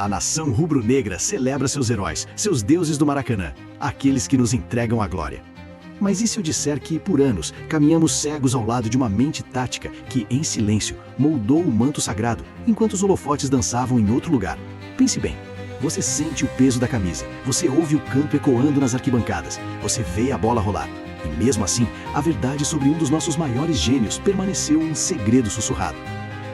A nação rubro-negra celebra seus heróis, seus deuses do Maracanã, aqueles que nos entregam a glória. Mas e se eu disser que, por anos, caminhamos cegos ao lado de uma mente tática que, em silêncio, moldou o manto sagrado, enquanto os holofotes dançavam em outro lugar? Pense bem. Você sente o peso da camisa, você ouve o canto ecoando nas arquibancadas, você vê a bola rolar. E mesmo assim, a verdade sobre um dos nossos maiores gênios permaneceu um segredo sussurrado.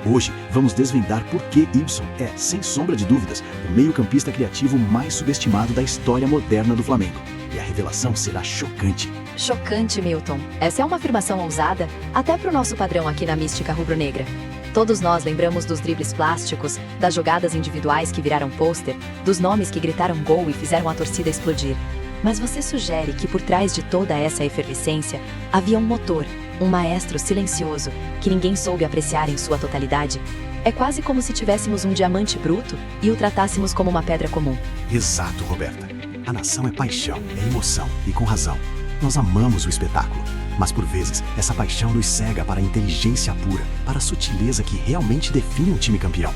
Hoje, vamos desvendar por que Ibson é, sem sombra de dúvidas, o meio-campista criativo mais subestimado da história moderna do Flamengo. E a revelação será chocante. Chocante, Milton. Essa é uma afirmação ousada, até para o nosso padrão aqui na mística rubro-negra. Todos nós lembramos dos dribles plásticos, das jogadas individuais que viraram pôster, dos nomes que gritaram gol e fizeram a torcida explodir. Mas você sugere que por trás de toda essa efervescência havia um motor, um maestro silencioso, que ninguém soube apreciar em sua totalidade? É quase como se tivéssemos um diamante bruto e o tratássemos como uma pedra comum. Exato, Roberta. A nação é paixão, é emoção, e com razão. Nós amamos o espetáculo, mas por vezes essa paixão nos cega para a inteligência pura, para a sutileza que realmente define um time campeão.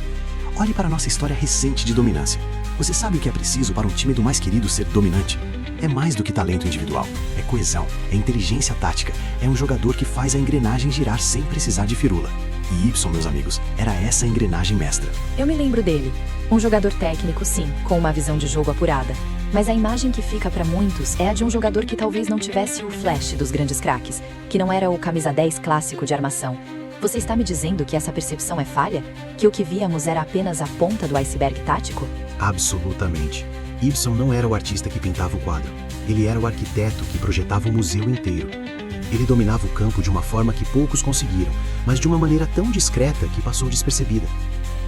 Olhe para a nossa história recente de dominância. Você sabe o que é preciso para um time do mais querido ser dominante? É mais do que talento individual, é coesão, é inteligência tática, é um jogador que faz a engrenagem girar sem precisar de firula. E Ibson, meus amigos, era essa engrenagem mestra. Eu me lembro dele. Um jogador técnico, sim, com uma visão de jogo apurada. Mas a imagem que fica para muitos é a de um jogador que talvez não tivesse o flash dos grandes craques, que não era o camisa 10 clássico de armação. Você está me dizendo que essa percepção é falha? Que o que víamos era apenas a ponta do iceberg tático? Absolutamente. Ibson não era o artista que pintava o quadro. Ele era o arquiteto que projetava o museu inteiro. Ele dominava o campo de uma forma que poucos conseguiram, mas de uma maneira tão discreta que passou despercebida.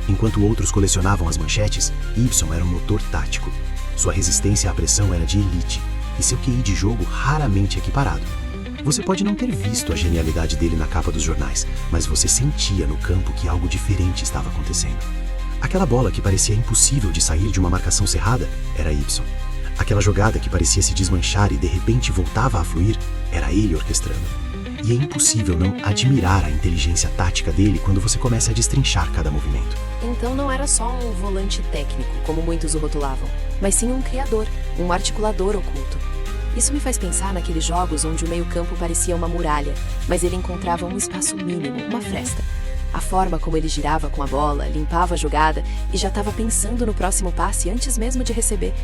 Enquanto outros colecionavam as manchetes, Ibson era um motor tático. Sua resistência à pressão era de elite, e seu QI de jogo raramente equiparado. Você pode não ter visto a genialidade dele na capa dos jornais, mas você sentia no campo que algo diferente estava acontecendo. Aquela bola que parecia impossível de sair de uma marcação cerrada era Ibson. Aquela jogada que parecia se desmanchar e de repente voltava a fluir era ele orquestrando. E é impossível não admirar a inteligência tática dele quando você começa a destrinchar cada movimento. Então não era só um volante técnico, como muitos o rotulavam, mas sim um criador, um articulador oculto. Isso me faz pensar naqueles jogos onde o meio-campo parecia uma muralha, mas ele encontrava um espaço mínimo, uma fresta. A forma como ele girava com a bola, limpava a jogada e já estava pensando no próximo passe antes mesmo de receber.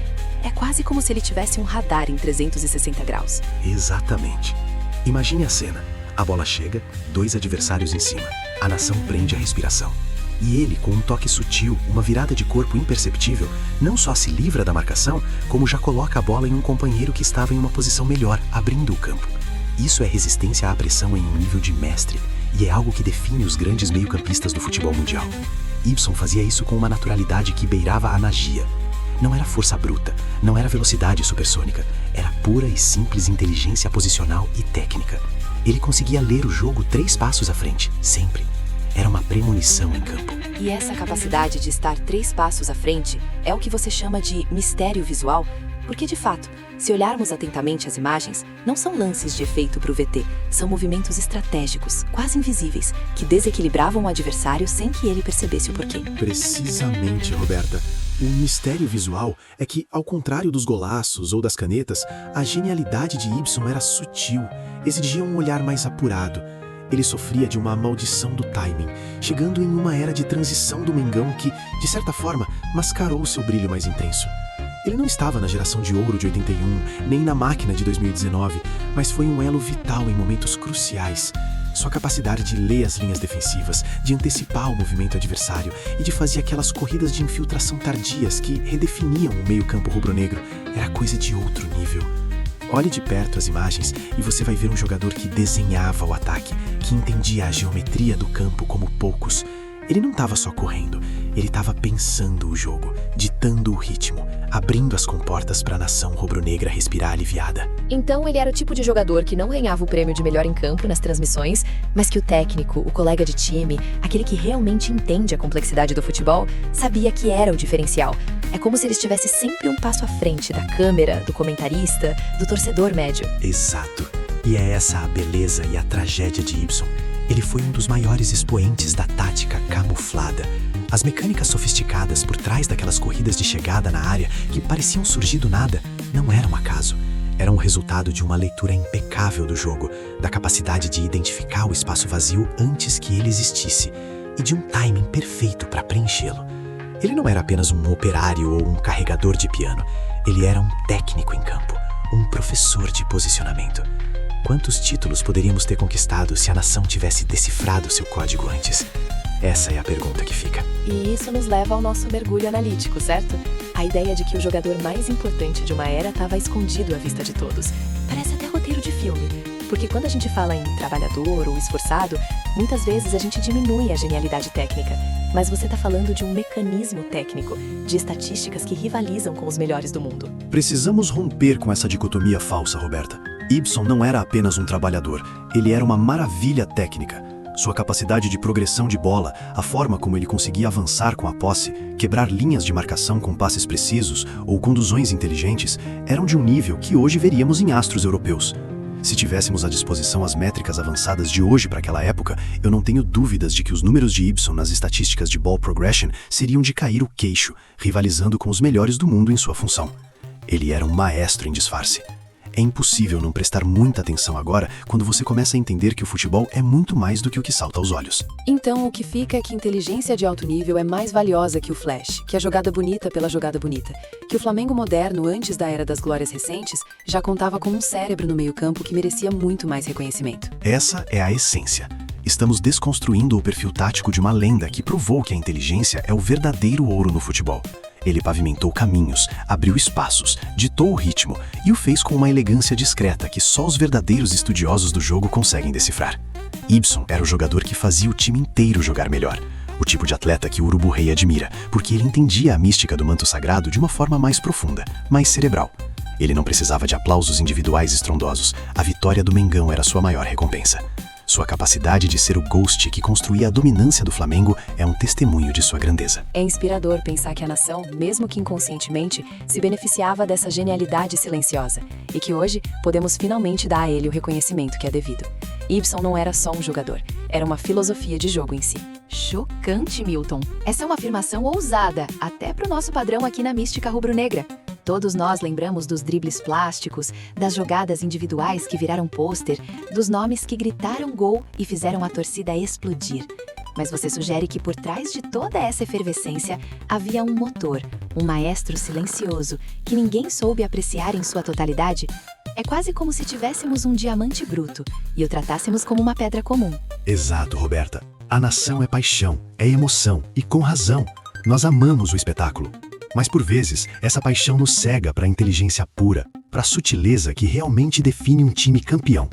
É quase como se ele tivesse um radar em 360 graus. Exatamente. Imagine a cena. A bola chega, dois adversários em cima. A nação prende a respiração. E ele, com um toque sutil, uma virada de corpo imperceptível, não só se livra da marcação, como já coloca a bola em um companheiro que estava em uma posição melhor, abrindo o campo. Isso é resistência à pressão em um nível de mestre. E é algo que define os grandes meio-campistas do futebol mundial. Ibson fazia isso com uma naturalidade que beirava a magia. Não era força bruta, não era velocidade supersônica, era pura e simples inteligência posicional e técnica. Ele conseguia ler o jogo 3 passos à frente, sempre. Era uma premonição em campo. E essa capacidade de estar 3 passos à frente é o que você chama de mistério visual? Porque, de fato, se olharmos atentamente as imagens, não são lances de efeito para o VT, são movimentos estratégicos, quase invisíveis, que desequilibravam o adversário sem que ele percebesse o porquê. Precisamente, Roberta. O mistério visual é que, ao contrário dos golaços ou das canetas, a genialidade de Ibson era sutil, exigia um olhar mais apurado. Ele sofria de uma maldição do timing, chegando em uma era de transição do Mengão que, de certa forma, mascarou seu brilho mais intenso. Ele não estava na geração de ouro de 81, nem na máquina de 2019, mas foi um elo vital em momentos cruciais. Sua capacidade de ler as linhas defensivas, de antecipar o movimento adversário e de fazer aquelas corridas de infiltração tardias que redefiniam o meio-campo rubro-negro era coisa de outro nível. Olhe de perto as imagens e você vai ver um jogador que desenhava o ataque, que entendia a geometria do campo como poucos. Ele não estava só correndo, ele estava pensando o jogo, ditando o ritmo, abrindo as comportas para a nação rubro-negra respirar aliviada. Então ele era o tipo de jogador que não ganhava o prêmio de melhor em campo nas transmissões, mas que o técnico, o colega de time, aquele que realmente entende a complexidade do futebol, sabia que era o diferencial. É como se ele estivesse sempre um passo à frente da câmera, do comentarista, do torcedor médio. Exato. E é essa a beleza e a tragédia de Ibson. Ele foi um dos maiores expoentes da tática camuflada, As mecânicas sofisticadas por trás daquelas corridas de chegada na área que pareciam surgir do nada não eram acaso. Eram o resultado de uma leitura impecável do jogo, da capacidade de identificar o espaço vazio antes que ele existisse e de um timing perfeito para preenchê-lo. Ele não era apenas um operário ou um carregador de piano. Ele era um técnico em campo, um professor de posicionamento. Quantos títulos poderíamos ter conquistado se a nação tivesse decifrado seu código antes? Essa é a pergunta que fica. E isso nos leva ao nosso mergulho analítico, certo? A ideia de que o jogador mais importante de uma era estava escondido à vista de todos. Parece até roteiro de filme. Porque quando a gente fala em trabalhador ou esforçado, muitas vezes a gente diminui a genialidade técnica. Mas você está falando de um mecanismo técnico, de estatísticas que rivalizam com os melhores do mundo. Precisamos romper com essa dicotomia falsa, Roberta. Ibson não era apenas um trabalhador, ele era uma maravilha técnica. Sua capacidade de progressão de bola, a forma como ele conseguia avançar com a posse, quebrar linhas de marcação com passes precisos ou conduções inteligentes, eram de um nível que hoje veríamos em astros europeus. Se tivéssemos à disposição as métricas avançadas de hoje para aquela época, eu não tenho dúvidas de que os números de Ibson nas estatísticas de ball progression seriam de cair o queixo, rivalizando com os melhores do mundo em sua função. Ele era um maestro em disfarce. É impossível não prestar muita atenção agora quando você começa a entender que o futebol é muito mais do que o que salta aos olhos. Então, o que fica é que inteligência de alto nível é mais valiosa que o flash, que a jogada bonita pela jogada bonita, que o Flamengo moderno, antes da era das glórias recentes, já contava com um cérebro no meio-campo que merecia muito mais reconhecimento. Essa é a essência. Estamos desconstruindo o perfil tático de uma lenda que provou que a inteligência é o verdadeiro ouro no futebol. Ele pavimentou caminhos, abriu espaços, ditou o ritmo e o fez com uma elegância discreta que só os verdadeiros estudiosos do jogo conseguem decifrar. Ibson era o jogador que fazia o time inteiro jogar melhor. O tipo de atleta que o Urubu Rei admira, porque ele entendia a mística do manto sagrado de uma forma mais profunda, mais cerebral. Ele não precisava de aplausos individuais estrondosos. A vitória do Mengão era sua maior recompensa. Sua capacidade de ser o Ghost que construía a dominância do Flamengo é um testemunho de sua grandeza. É inspirador pensar que a nação, mesmo que inconscientemente, se beneficiava dessa genialidade silenciosa e que hoje podemos finalmente dar a ele o reconhecimento que é devido. Ibson não era só um jogador, era uma filosofia de jogo em si. Chocante, Milton. Essa é uma afirmação ousada, até para o nosso padrão aqui na mística rubro-negra. Todos nós lembramos dos dribles plásticos, das jogadas individuais que viraram pôster, dos nomes que gritaram gol e fizeram a torcida explodir. Mas você sugere que por trás de toda essa efervescência havia um motor, um maestro silencioso, que ninguém soube apreciar em sua totalidade? É quase como se tivéssemos um diamante bruto e o tratássemos como uma pedra comum. Exato, Roberta. A nação é paixão, é emoção e com razão. Nós amamos o espetáculo. Mas por vezes, essa paixão nos cega para a inteligência pura, para a sutileza que realmente define um time campeão.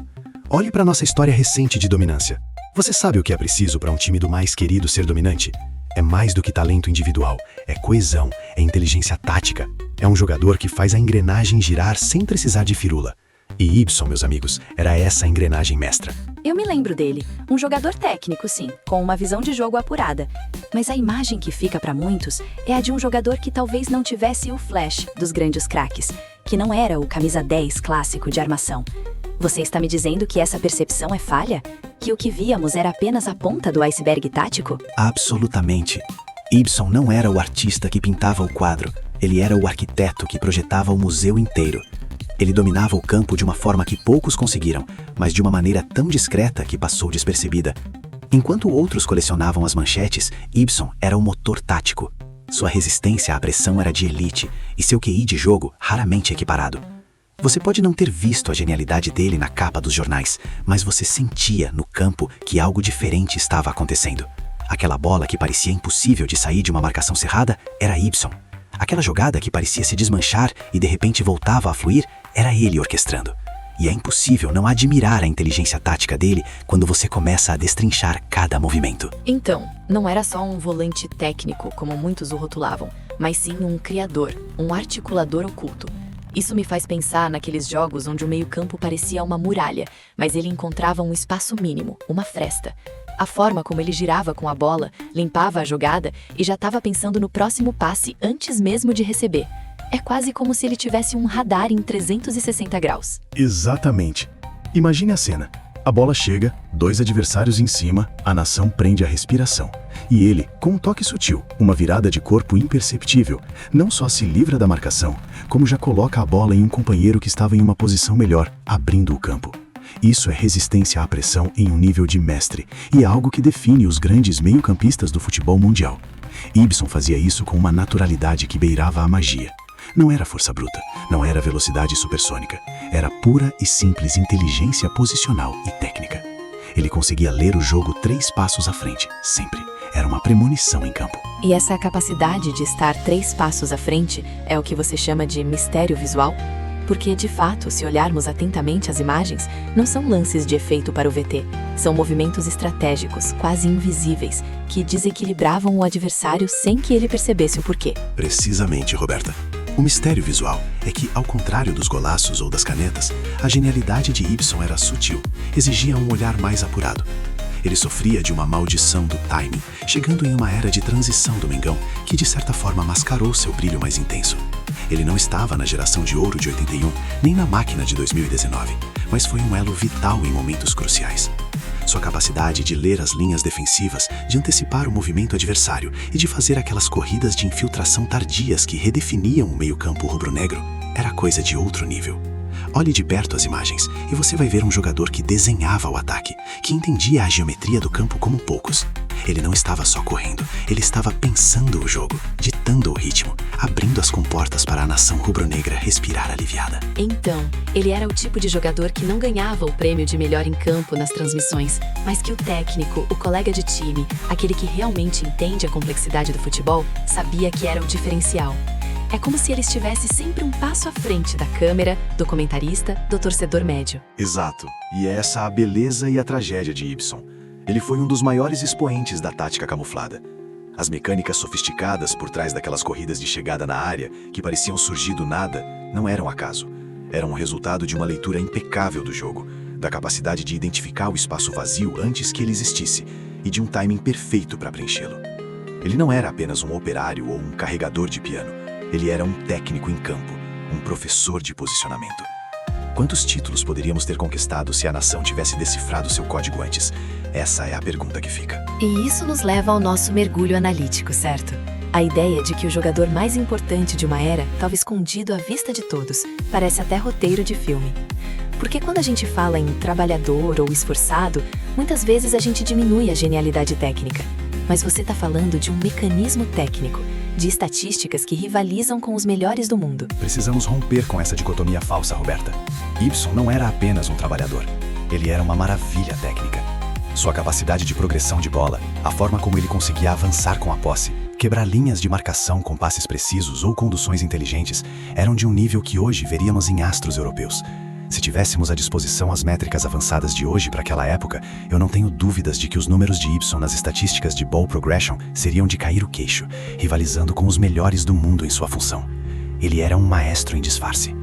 Olhe para nossa história recente de dominância. Você sabe o que é preciso para um time do mais querido ser dominante? É mais do que talento individual, é coesão, é inteligência tática. É um jogador que faz a engrenagem girar sem precisar de firula. E Ibson, meus amigos, era essa a engrenagem mestra. Eu me lembro dele, um jogador técnico, sim, com uma visão de jogo apurada. Mas a imagem que fica para muitos é a de um jogador que talvez não tivesse o flash dos grandes craques, que não era o camisa 10 clássico de armação. Você está me dizendo que essa percepção é falha? Que o que víamos era apenas a ponta do iceberg tático? Absolutamente. Ibson não era o artista que pintava o quadro, ele era o arquiteto que projetava o museu inteiro. Ele dominava o campo de uma forma que poucos conseguiram, mas de uma maneira tão discreta que passou despercebida. Enquanto outros colecionavam as manchetes, Ibson era o motor tático. Sua resistência à pressão era de elite e seu QI de jogo raramente equiparado. Você pode não ter visto a genialidade dele na capa dos jornais, mas você sentia no campo que algo diferente estava acontecendo. Aquela bola que parecia impossível de sair de uma marcação cerrada era Ibson. Aquela jogada que parecia se desmanchar e de repente voltava a fluir era ele orquestrando. E é impossível não admirar a inteligência tática dele quando você começa a destrinchar cada movimento. Então, não era só um volante técnico, como muitos o rotulavam, mas sim um criador, um articulador oculto. Isso me faz pensar naqueles jogos onde o meio-campo parecia uma muralha, mas ele encontrava um espaço mínimo, uma fresta. A forma como ele girava com a bola, limpava a jogada e já estava pensando no próximo passe antes mesmo de receber. É quase como se ele tivesse um radar em 360 graus. Exatamente. Imagine a cena. A bola chega, 2 adversários em cima, a nação prende a respiração. E ele, com um toque sutil, uma virada de corpo imperceptível, não só se livra da marcação, como já coloca a bola em um companheiro que estava em uma posição melhor, abrindo o campo. Isso é resistência à pressão em um nível de mestre, e é algo que define os grandes meio-campistas do futebol mundial. Ibson fazia isso com uma naturalidade que beirava a magia. Não era força bruta, não era velocidade supersônica, era pura e simples inteligência posicional e técnica. Ele conseguia ler o jogo 3 passos à frente, sempre. Era uma premonição em campo. E essa capacidade de estar 3 passos à frente é o que você chama de mistério visual? Porque, de fato, se olharmos atentamente as imagens, não são lances de efeito para o VT. São movimentos estratégicos, quase invisíveis, que desequilibravam o adversário sem que ele percebesse o porquê. Precisamente, Roberta. O mistério visual é que, ao contrário dos golaços ou das canetas, a genialidade de Ibson era sutil, exigia um olhar mais apurado. Ele sofria de uma maldição do timing, chegando em uma era de transição do Mengão, que de certa forma mascarou seu brilho mais intenso. Ele não estava na geração de ouro de 81, nem na máquina de 2019, mas foi um elo vital em momentos cruciais. Sua capacidade de ler as linhas defensivas, de antecipar o movimento adversário e de fazer aquelas corridas de infiltração tardias que redefiniam o meio-campo rubro-negro era coisa de outro nível. Olhe de perto as imagens e você vai ver um jogador que desenhava o ataque, que entendia a geometria do campo como poucos. Ele não estava só correndo, ele estava pensando o jogo, ditando o ritmo, abrindo as comportas para a nação rubro-negra respirar aliviada. Então, ele era o tipo de jogador que não ganhava o prêmio de melhor em campo nas transmissões, mas que o técnico, o colega de time, aquele que realmente entende a complexidade do futebol, sabia que era o diferencial. É como se ele estivesse sempre um passo à frente da câmera, do comentarista, do torcedor médio. Exato. E é essa a beleza e a tragédia de Ibson. Ele foi um dos maiores expoentes da tática camuflada. As mecânicas sofisticadas por trás daquelas corridas de chegada na área, que pareciam surgir do nada, não eram acaso. Eram o resultado de uma leitura impecável do jogo, da capacidade de identificar o espaço vazio antes que ele existisse e de um timing perfeito para preenchê-lo. Ele não era apenas um operário ou um carregador de piano. Ele era um técnico em campo, um professor de posicionamento. Quantos títulos poderíamos ter conquistado se a nação tivesse decifrado seu código antes? Essa é a pergunta que fica. E isso nos leva ao nosso mergulho analítico, certo? A ideia de que o jogador mais importante de uma era estava escondido à vista de todos, parece até roteiro de filme. Porque quando a gente fala em trabalhador ou esforçado, muitas vezes a gente diminui a genialidade técnica. Mas você está falando de um mecanismo técnico, de estatísticas que rivalizam com os melhores do mundo. Precisamos romper com essa dicotomia falsa, Roberta. Ibson não era apenas um trabalhador. Ele era uma maravilha técnica. Sua capacidade de progressão de bola, a forma como ele conseguia avançar com a posse, quebrar linhas de marcação com passes precisos ou conduções inteligentes, eram de um nível que hoje veríamos em astros europeus. Se tivéssemos à disposição as métricas avançadas de hoje para aquela época, eu não tenho dúvidas de que os números de Ibson nas estatísticas de ball progression seriam de cair o queixo, rivalizando com os melhores do mundo em sua função. Ele era um maestro em disfarce.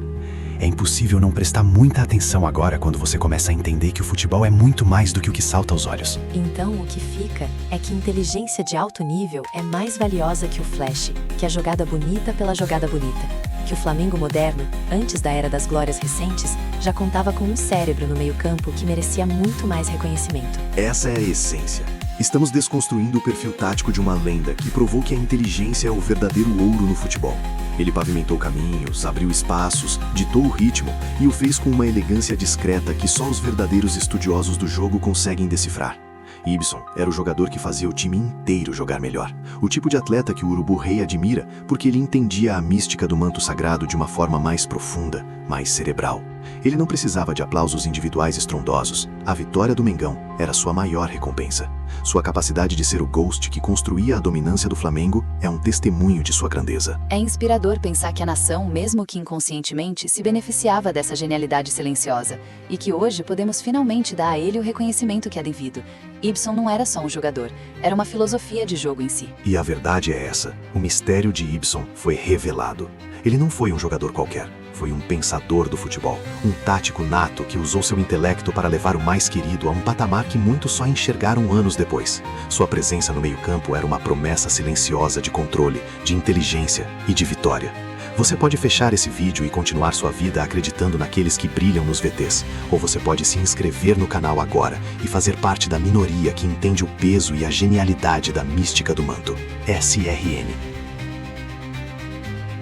É impossível não prestar muita atenção agora quando você começa a entender que o futebol é muito mais do que o que salta aos olhos. Então o que fica é que inteligência de alto nível é mais valiosa que o flash, que a jogada bonita pela jogada bonita. Que o Flamengo moderno, antes da era das glórias recentes, já contava com um cérebro no meio-campo que merecia muito mais reconhecimento. Essa é a essência. Estamos desconstruindo o perfil tático de uma lenda que provou que a inteligência é o verdadeiro ouro no futebol. Ele pavimentou caminhos, abriu espaços, ditou o ritmo e o fez com uma elegância discreta que só os verdadeiros estudiosos do jogo conseguem decifrar. Ibson era o jogador que fazia o time inteiro jogar melhor. O tipo de atleta que o Urubu Rei admira porque ele entendia a mística do manto sagrado de uma forma mais profunda, mais cerebral. Ele não precisava de aplausos individuais estrondosos. A vitória do Mengão era sua maior recompensa. Sua capacidade de ser o Ghost que construía a dominância do Flamengo é um testemunho de sua grandeza. É inspirador pensar que a nação, mesmo que inconscientemente, se beneficiava dessa genialidade silenciosa e que hoje podemos finalmente dar a ele o reconhecimento que é devido. Ibson não era só um jogador, era uma filosofia de jogo em si. E a verdade é essa: o mistério de Ibson foi revelado. Ele não foi um jogador qualquer. Foi um pensador do futebol, um tático nato que usou seu intelecto para levar o mais querido a um patamar que muitos só enxergaram anos depois. Sua presença no meio-campo era uma promessa silenciosa de controle, de inteligência e de vitória. Você pode fechar esse vídeo e continuar sua vida acreditando naqueles que brilham nos VTs, ou você pode se inscrever no canal agora e fazer parte da minoria que entende o peso e a genialidade da mística do manto. SRN.